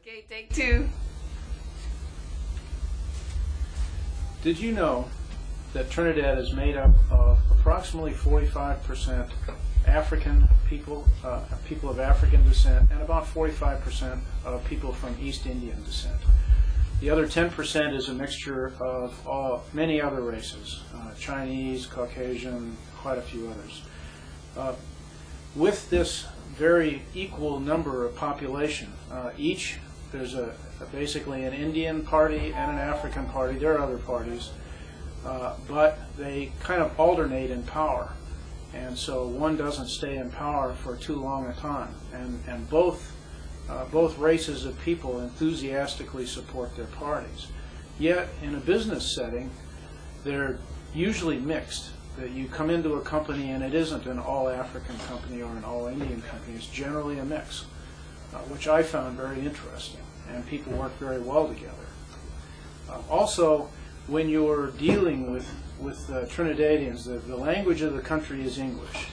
Okay, take two. Did you know that Trinidad is made up of approximately 45% African people, people of African descent, and about 45% of people from East Indian descent? The other 10% is a mixture of many other races, Chinese, Caucasian, quite a few others. With this very equal number of population, there's basically an Indian party and an African party. There are other parties, but they kind of alternate in power, and so one doesn't stay in power for too long a time. And both races of people enthusiastically support their parties. Yet in a business setting, they're usually mixed. That you come into a company and it isn't an all-African company or an all-Indian company. It's generally a mix, which I found very interesting, and people work very well together. Also, when you're dealing with Trinidadians, the language of the country is English,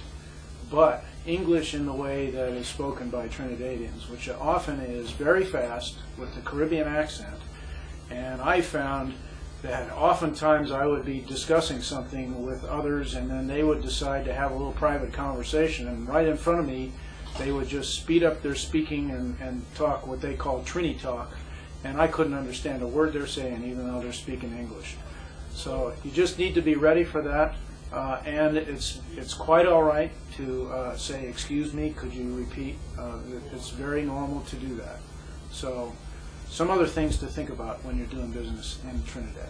but English in the way that is spoken by Trinidadians, which often is very fast with the Caribbean accent. And I found that oftentimes I would be discussing something with others, and then they would decide to have a little private conversation, and right in front of me they would just speed up their speaking and talk what they call Trini talk, and I couldn't understand a word they're saying even though they're speaking English. So you just need to be ready for that, and it's quite all right to say, excuse me, could you repeat? It's very normal to do that. So some other things to think about when you're doing business in Trinidad.